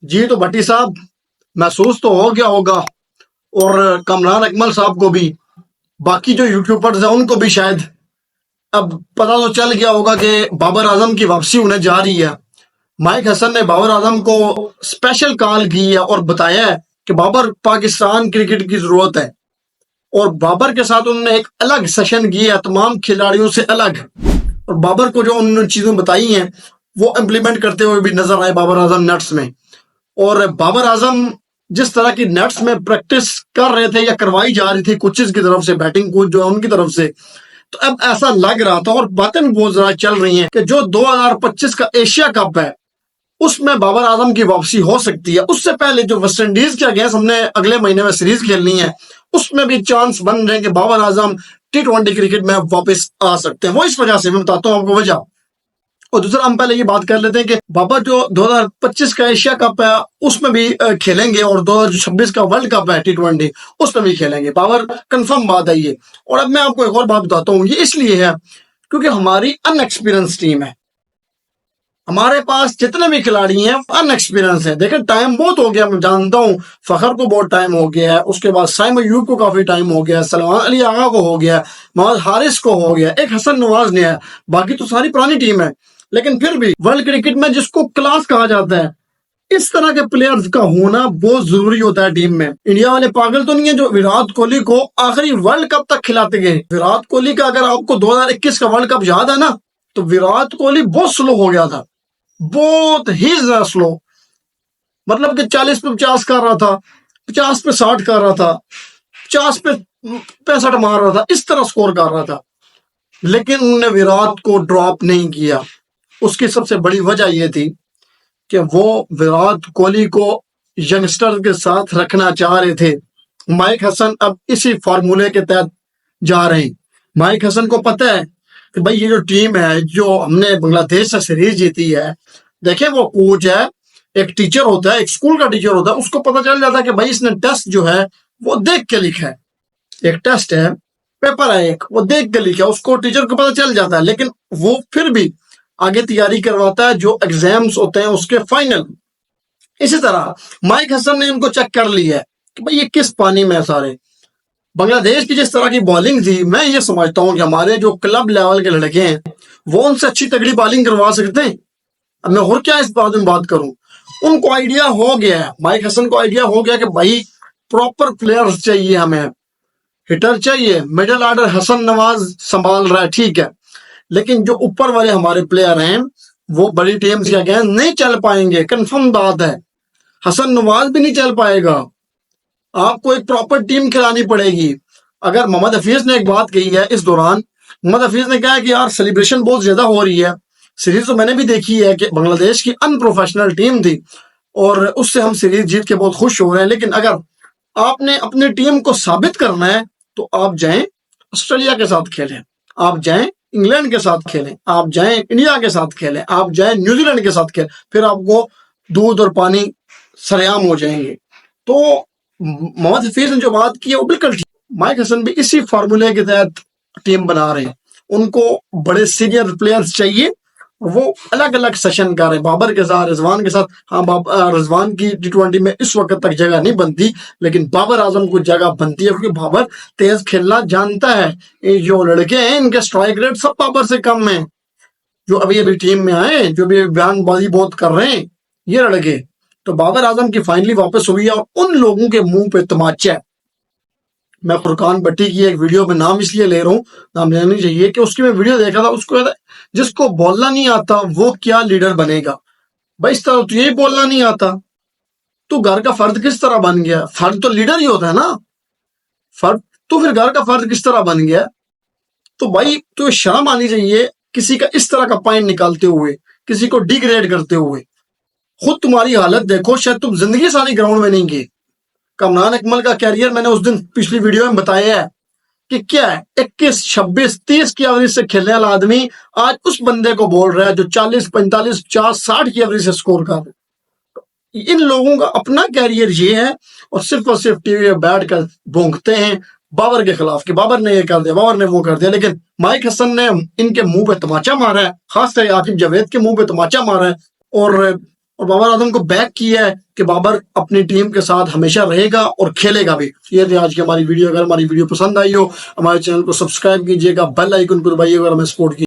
جی تو بھٹی صاحب محسوس تو ہو گیا ہوگا، اور کامران اکمل صاحب کو بھی، باقی جو یوٹیوبرز ہیں ان کو بھی شاید اب پتہ تو چل گیا ہوگا کہ بابر اعظم کی واپسی ہونے جا رہی ہے۔ مائک حسن نے بابر اعظم کو اسپیشل کال کی ہے اور بتایا ہے کہ بابر پاکستان کرکٹ کی ضرورت ہے، اور بابر کے ساتھ انہوں نے ایک الگ سیشن کی ہے تمام کھلاڑیوں سے الگ، اور بابر کو جو انہوں نے چیزیں بتائی ہیں وہ امپلیمنٹ کرتے ہوئے بھی نظر آئے بابر اعظم نیٹس میں۔ اور بابر اعظم جس طرح کی نیٹس میں پریکٹس کر رہے تھے یا کروائی جا رہی تھی کوچز کی طرف سے، بیٹنگ کوچ جو ہے ان کی طرف سے، تو اب ایسا لگ رہا تھا، اور باتیں بھی بہت زیادہ چل رہی ہیں کہ جو 2025 کا ایشیا کپ ہے اس میں بابر اعظم کی واپسی ہو سکتی ہے۔ اس سے پہلے جو ویسٹ انڈیز کے اگینسٹ ہم نے اگلے مہینے میں سیریز کھیلنی ہے اس میں بھی چانس بن رہے ہیں کہ بابر اعظم T20 کرکٹ میں واپس آ سکتے ہیں۔ وہ اس وجہ سے میں بتاتا ہوں آپ کو وجہ، اور دوسرا ہم پہلے یہ بات کر لیتے ہیں کہ بابر جو 2025 کا ایشیا کپ ہے اس میں بھی کھیلیں گے، اور 2026 کا ورلڈ کپ ہے T20 اس میں بھی کھیلیں گے۔ بابر کنفرم بات ہے یہ۔ اور اب میں آپ کو ایک اور بات بتاتا ہوں، یہ اس لیے ہے کیونکہ ہماری ان ایکسپیرینس ٹیم ہے، ہمارے پاس جتنے بھی کھلاڑی ہیں ان ایکسپیرینس ہیں۔ دیکھیں ٹائم بہت ہو گیا، میں جانتا ہوں فخر کو بہت ٹائم ہو گیا ہے، اس کے بعد سائم ایوب کو کافی ٹائم ہو گیا ہے، سلمان علی آغا کو ہو گیا ہے، محمد حارث کو ہو گیا، ایک حسن نواز نے ہے، باقی تو ساری پرانی ٹیم ہے۔ لیکن پھر بھی ورلڈ کرکٹ میں جس کو کلاس کہا جاتا ہے اس طرح کے پلیئرز کا ہونا بہت ضروری ہوتا ہے ٹیم میں۔ انڈیا والے پاگل تو نہیں ہے جو وراٹ کوہلی کو آخری ورلڈ کپ تک کھلاتے گئے۔ وراٹ کوہلی کا اگر آپ کو 2021 کا ورلڈ کپ یاد ہے نا، تو وراٹ کوہلی بہت سلو ہو گیا تھا، بہت ہی زیادہ سلو، مطلب کہ 40 پہ 50 کر رہا تھا، 50 پہ 60 کر رہا تھا، 50 پہ 65 مار رہا تھا، اس طرح سکور کر رہا تھا۔ لیکن انہوں نے وراٹ کو ڈراپ نہیں کیا۔ اس کی سب سے بڑی وجہ یہ تھی کہ وہ وراٹ کوہلی کو ینگسٹر کے ساتھ رکھنا چاہ رہے تھے۔ مائک حسن اب اسی فارمولے کے تحت جا رہے ہیں۔ مائک حسن کو پتہ ہے کہ بھائی یہ جو ٹیم ہے جو ہم نے بنگلہ دیش سے سیریز جیتی ہے، دیکھیں وہ کوچ ہے، ایک ٹیچر ہوتا ہے، ایک اسکول کا ٹیچر ہوتا ہے، اس کو پتہ چل جاتا ہے کہ بھائی اس نے ٹیسٹ جو ہے وہ دیکھ کے لکھا ہے، ایک ٹیسٹ ہے، پیپر ہے ایک، وہ دیکھ کے لکھا ہے، اس کو ٹیچر کو پتہ چل جاتا ہے، لیکن وہ پھر بھی آگے تیاری کرواتا ہے جو ایگزامز ہوتے ہیں اس کے فائنل۔ اسی طرح مائک حسن نے ان کو چیک کر لیا ہے کہ بھائی یہ کس پانی میں سارے۔ بنگلہ دیش کی جس طرح کی بالنگ تھی، میں یہ سمجھتا ہوں کہ ہمارے جو کلب لیول کے لڑکے ہیں وہ ان سے اچھی تگڑی بالنگ کروا سکتے ہیں۔ اب میں اور کیا اس بات میں بات کروں، ان کو آئیڈیا ہو گیا ہے، مائک حسن کو آئیڈیا ہو گیا کہ بھائی پراپر پلیئرز چاہیے، ہمیں ہٹر چاہیے، مڈل آرڈر حسن نواز سنبھال رہا ہے ٹھیک ہے، لیکن جو اوپر والے ہمارے پلیئر ہیں وہ بڑی ٹیمز کے اگینسٹ نہیں چل پائیں گے، کنفرم بات ہے۔ حسن نواز بھی نہیں چل پائے گا، آپ کو ایک پراپر ٹیم کھلانی پڑے گی۔ اگر محمد حفیظ نے ایک بات کہی ہے اس دوران، محمد حفیظ نے کہا ہے کہ یار سیلیبریشن بہت زیادہ ہو رہی ہے، سیریز تو میں نے بھی دیکھی ہے کہ بنگلہ دیش کی ان پروفیشنل ٹیم تھی اور اس سے ہم سیریز جیت کے بہت خوش ہو رہے ہیں، لیکن اگر آپ نے اپنی ٹیم کو ثابت کرنا ہے تو آپ جائیں آسٹریلیا کے ساتھ کھیلیں، آپ جائیں انگلینڈ کے ساتھ کھیلیں، آپ جائیں انڈیا کے ساتھ کھیلیں، آپ جائیں نیوزی لینڈ کے ساتھ کھیلیں، پھر آپ کو دودھ اور پانی سریعام ہو جائیں گے۔ تو محمد حفیظ نے جو بات کی ہے وہ بالکل ٹھیک۔ مائک حسن بھی اسی فارمولے کے تحت ٹیم بنا رہے ہیں، ان کو بڑے سینئر پلیئرز چاہیے، وہ الگ الگ سیشن کر رہے ہیں بابر کے ساتھ، رضوان کے ساتھ۔ ہاں رضوان کی T20 میں اس وقت تک جگہ نہیں بنتی، لیکن بابر اعظم کو جگہ بنتی ہے کیونکہ بابر تیز کھیلنا جانتا ہے۔ یہ جو لڑکے ہیں ان کے اسٹرائک ریٹ سب بابر سے کم ہیں، جو ابھی ٹیم میں آئے، جو بھی بیان بازی بہت کر رہے ہیں یہ لڑکے۔ تو بابر اعظم کی فائنلی واپس ہوئی ہے، اور ان لوگوں کے منہ پہ تماچا ہے۔ میں فرقان بٹی کی ایک ویڈیو میں نام اس لیے لے رہا ہوں، نام لینا نہیں چاہیے، کہ اس کی میں ویڈیو دیکھا تھا، اس کو کہتا ہے جس کو بولنا نہیں آتا وہ کیا لیڈر بنے گا؟ بھائی اس طرح تجھے بولنا نہیں آتا تو گھر کا فرد کس طرح بن گیا؟ فرد تو لیڈر ہی ہوتا ہے نا، فرد تو پھر گھر کا فرد کس طرح بن گیا؟ تو بھائی تو شرم آنی چاہیے کسی کا اس طرح کا پوائنٹ نکالتے ہوئے، کسی کو ڈی گریڈ کرتے ہوئے۔ خود تمہاری حالت دیکھو، شاید تم زندگی ساری گراؤنڈ میں نہیں گئے۔ کامران اکمل کا کیریئر میں نے اس دن پچھلی ویڈیو میں بتایا ہے کہ کیا ہے، 21 26 30 کی ایوریج سے کھیلنے والا آدمی آج اس بندے کو بول رہا ہے جو 40 45 50 60 کی ایوریج سے سکور کر رہا ہے۔ ان لوگوں کا اپنا کیریئر یہ ہے، اور صرف ٹی وی میں بیٹھ کر بھونکتے ہیں بابر کے خلاف کہ بابر نے یہ کر دیا، بابر نے وہ کر دیا، لیکن مائک حسن نے ان کے منہ پہ تماچا مارا ہے، خاص طور عاقب جاوید کے منہ پہ تماچا مارا ہے، اور اور بابر اعظم کو بیک کیا ہے کہ بابر اپنی ٹیم کے ساتھ ہمیشہ رہے گا اور کھیلے گا بھی. یہ تھی آج کی ہماری ویڈیو. اگر ہماری ویڈیو پسند آئی ہو ہمارے چینل کو سبسکرائب کیجیے گا, بیل آئیکن پر دبائیے گا, ہمیں سپورٹ کیجیے.